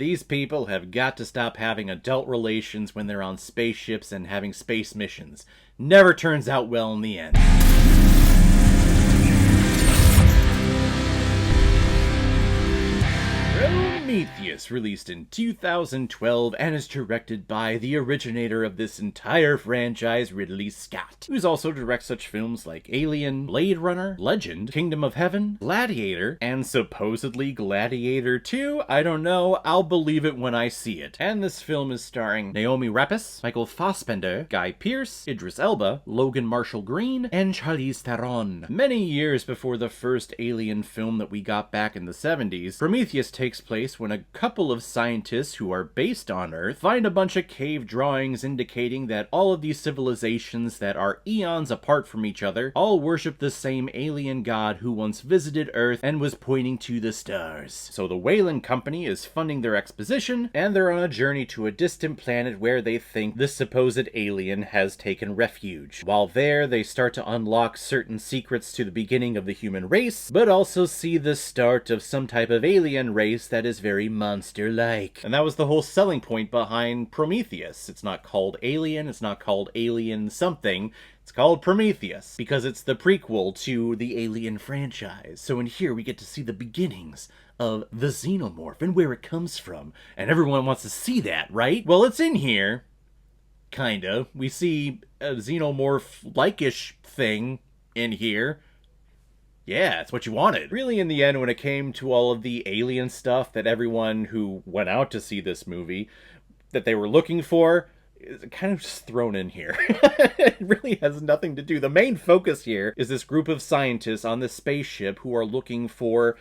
These people have got to stop having adult relations when they're on spaceships and having space missions. Never turns out well in the end. Prometheus, released in 2012 and is directed by the originator of this entire franchise, Ridley Scott, who's also directs such films like Alien, Blade Runner, Legend, Kingdom of Heaven, Gladiator, and supposedly Gladiator 2. I don't know, I'll believe it when I see it. And this film is starring Naomi Rapace, Michael Fassbender, Guy Pearce, Idris Elba, Logan Marshall Green, and Charlize Theron. Many years before the first Alien film that we got back in the 70s, Prometheus takes place when a couple of scientists who are based on Earth find a bunch of cave drawings indicating that all of these civilizations that are eons apart from each other all worship the same alien god who once visited Earth and was pointing to the stars. So the Weyland Company is funding their exposition, and they're on a journey to a distant planet where they think this supposed alien has taken refuge. While there, they start to unlock certain secrets to the beginning of the human race, but also see the start of some type of alien race that is very monster-like. And that was the whole selling point behind Prometheus. It's not called Alien, it's not called Alien something, it's called Prometheus, because it's the prequel to the Alien franchise. So in here we get to see the beginnings of the xenomorph and where it comes from. And everyone wants to see that, right? Well, it's in here. Kinda. We see a xenomorph-like-ish thing in here. Yeah, it's what you wanted. Really, in the end, when it came to all of the alien stuff that everyone who went out to see this movie, that they were looking for, is kind of just thrown in here. It really has nothing to do. The main focus here is this group of scientists on this spaceship who are looking for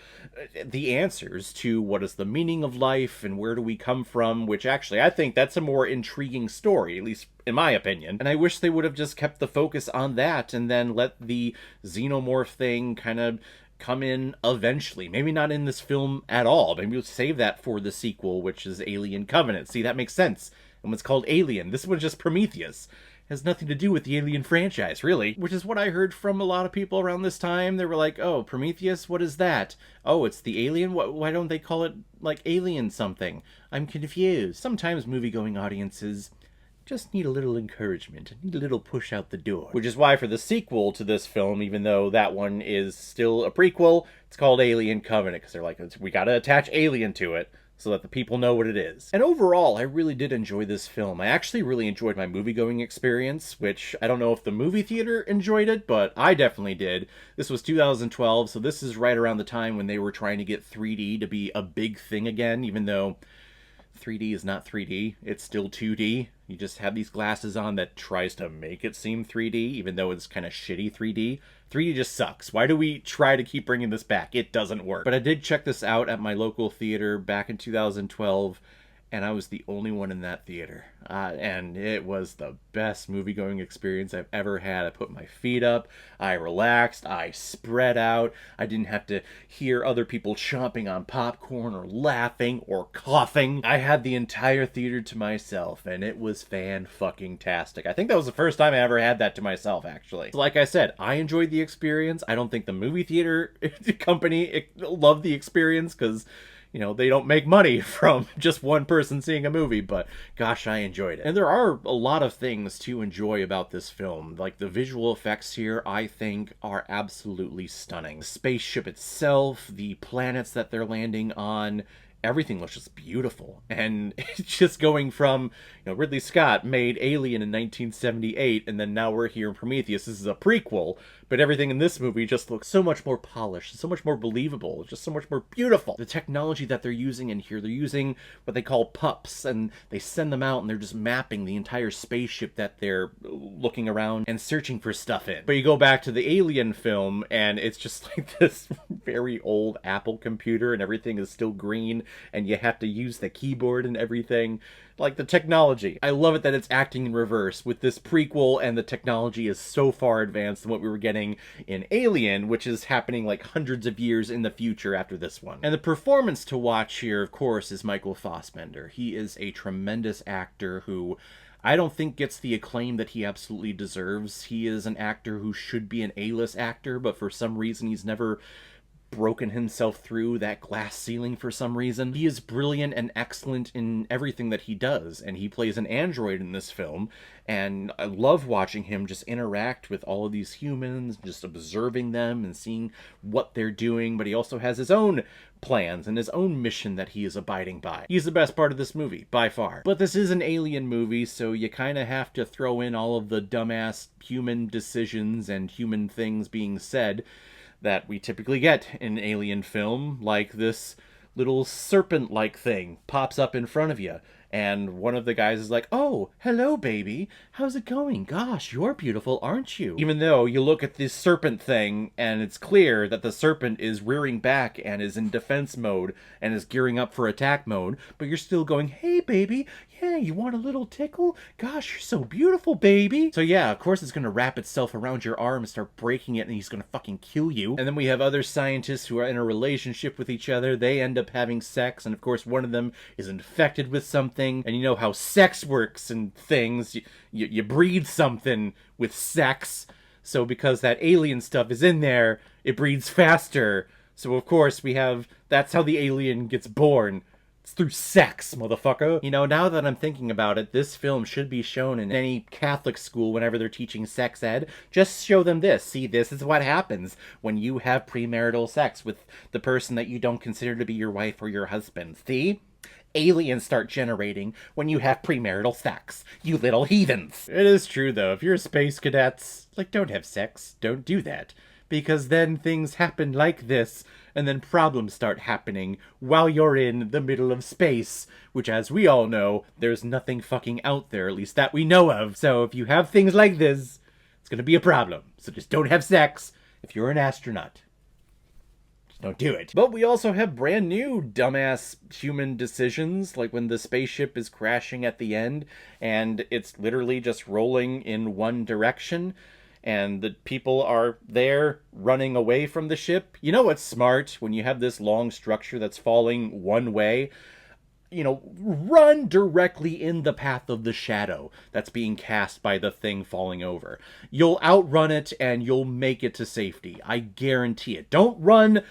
the answers to what is the meaning of life and where do we come from, which actually I think that's a more intriguing story, at least in my opinion. And I wish they would have just kept the focus on that and then let the xenomorph thing kind of come in eventually. Maybe not in this film at all. Maybe we'll save that for the sequel, which is Alien Covenant. See, that makes sense. And it's called Alien. This one's just Prometheus. It has nothing to do with the Alien franchise, really. Which is what I heard from a lot of people around this time. They were like, oh, Prometheus? What is that? Oh, it's the Alien? Why don't they call it, like, Alien something? I'm confused. Sometimes movie-going audiences just need a little encouragement, need a little push out the door. Which is why for the sequel to this film, even though that one is still a prequel, it's called Alien Covenant, because they're like, we gotta attach Alien to it, so that the people know what it is. And overall, I really did enjoy this film. I actually really enjoyed my movie-going experience, which I don't know if the movie theater enjoyed it, but I definitely did. This was 2012, so this is right around the time when they were trying to get 3D to be a big thing again, even though 3D is not 3D, it's still 2D. You just have these glasses on that tries to make it seem 3D, even though it's kind of shitty 3D. 3D just sucks. Why do we try to keep bringing this back? It doesn't work. But I did check this out at my local theater back in 2012, and I was the only one in that theater. And it was the best movie-going experience I've ever had. I put my feet up, I relaxed, I spread out, I didn't have to hear other people chomping on popcorn or laughing or coughing. I had the entire theater to myself, and it was fan-fucking-tastic. I think that was the first time I ever had that to myself, actually. So like I said, I enjoyed the experience. I don't think the movie theater company loved the experience, because you know, they don't make money from just one person seeing a movie, but gosh, I enjoyed it. And there are a lot of things to enjoy about this film. Like, the visual effects here, I think, are absolutely stunning. The spaceship itself, the planets that they're landing on, everything looks just beautiful. And it's just going from, you know, Ridley Scott made Alien in 1978, and then now we're here in Prometheus. This is a prequel, but everything in this movie just looks so much more polished, so much more believable, just so much more beautiful. The technology that they're using in here, they're using what they call pups, and they send them out and they're just mapping the entire spaceship that they're looking around and searching for stuff in. But you go back to the Alien film, and it's just like this very old Apple computer, and everything is still green, and you have to use the keyboard and everything. Like, the technology. I love it that it's acting in reverse with this prequel, and the technology is so far advanced than what we were getting in Alien, which is happening like hundreds of years in the future after this one. And the performance to watch here, of course, is Michael Fassbender. He is a tremendous actor who I don't think gets the acclaim that he absolutely deserves. He is an actor who should be an A-list actor, but for some reason he's never broken himself through that glass ceiling for some reason. He is brilliant and excellent in everything that he does, and he plays an android in this film, and I love watching him just interact with all of these humans, just observing them and seeing what they're doing, but he also has his own plans and his own mission that he is abiding by. He's the best part of this movie, by far. But this is an alien movie, so you kind of have to throw in all of the dumbass human decisions and human things being said that we typically get in alien film, like this little serpent-like thing pops up in front of you, and one of the guys is like, "Oh, hello, baby. How's it going? Gosh, you're beautiful, aren't you?" Even though you look at this serpent thing, and it's clear that the serpent is rearing back and is in defense mode and is gearing up for attack mode, but you're still going, "Hey, baby, yeah, you want a little tickle? Gosh, you're so beautiful, baby." So yeah, of course it's gonna wrap itself around your arm and start breaking it, and he's gonna fucking kill you. And then we have other scientists who are in a relationship with each other. They end up having sex, and of course one of them is infected with something. And you know how sex works and things. You breed something with sex. So because that alien stuff is in there, it breeds faster. So of course that's how the alien gets born. It's through sex, motherfucker. You know, now that I'm thinking about it, this film should be shown in any Catholic school whenever they're teaching sex ed. Just show them this. See, this is what happens when you have premarital sex with the person that you don't consider to be your wife or your husband. See? Aliens start generating when you have premarital sex, you little heathens. It is true, though. If you're space cadets, don't have sex. Don't do that. Because then things happen like this, and then problems start happening while you're in the middle of space, which, as we all know, there's nothing fucking out there, at least that we know of. So if you have things like this, it's gonna be a problem. So just don't have sex if you're an astronaut. Don't do it. But we also have brand new dumbass human decisions, like when the spaceship is crashing at the end and it's literally just rolling in one direction and the people are there running away from the ship. You know what's smart when you have this long structure that's falling one way? You know, run directly in the path of the shadow that's being cast by the thing falling over. You'll outrun it and you'll make it to safety. I guarantee it. Don't run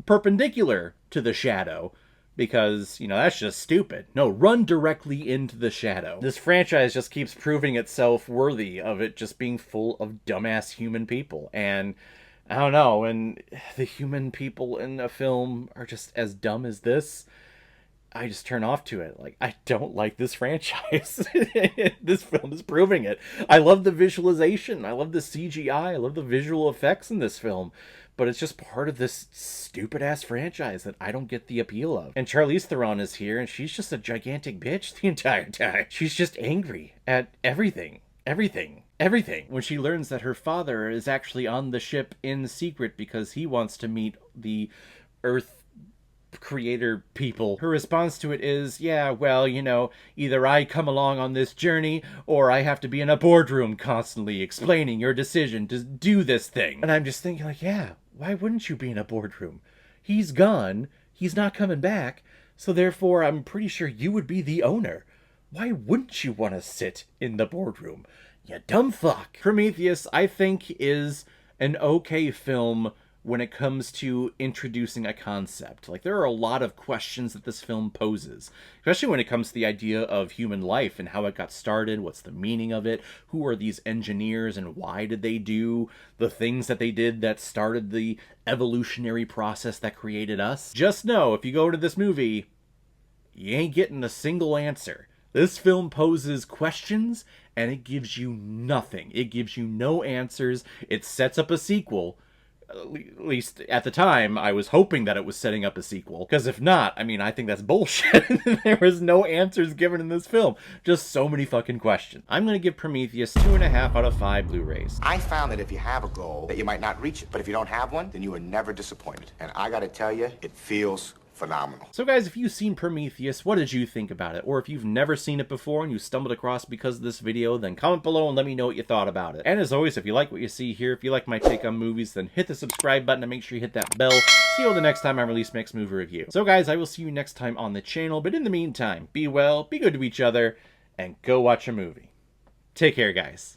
perpendicular to the shadow, because, you know, that's just stupid. No, run directly into the shadow. This franchise just keeps proving itself worthy of it just being full of dumbass human people. And I don't know, and the human people in a film are just as dumb as this. I just turn off to it. I don't like this franchise. This film is proving it. I love the visualization. I love the CGI. I love the visual effects in this film. But it's just part of this stupid-ass franchise that I don't get the appeal of. And Charlize Theron is here, and she's just a gigantic bitch the entire time. She's just angry at everything. Everything. When she learns that her father is actually on the ship in secret because he wants to meet the Earth creator people. Her response to it is, yeah, well, you know, either I come along on this journey or I have to be in a boardroom constantly explaining your decision to do this thing. And I'm just thinking, yeah, why wouldn't you be in a boardroom? He's gone. He's not coming back. So therefore, I'm pretty sure you would be the owner. Why wouldn't you want to sit in the boardroom? You dumb fuck. Prometheus, I think, is an okay film when it comes to introducing a concept. There are a lot of questions that this film poses, especially when it comes to the idea of human life and how it got started, what's the meaning of it, who are these engineers and why did they do the things that they did that started the evolutionary process that created us. Just know, if you go to this movie, you ain't getting a single answer. This film poses questions and it gives you nothing. It gives you no answers. It sets up a sequel. At least at the time, I was hoping that it was setting up a sequel. Because if not, I mean, I think that's bullshit. There was no answers given in this film. Just so many fucking questions. I'm going to give Prometheus 2.5 out of 5 Blu-rays. I found that if you have a goal, that you might not reach it. But if you don't have one, then you are never disappointed. And I got to tell you, it feels phenomenal. So guys, if you've seen Prometheus, what did you think about it? Or if you've never seen it before and you stumbled across because of this video, then comment below and let me know what you thought about it. And as always, if you like what you see here, if you like my take on movies, then hit the subscribe button and make sure you hit that bell. See you all the next time I release next movie review. So guys, I will see you next time on the channel, but in the meantime, be well, be good to each other, and go watch a movie. Take care, guys.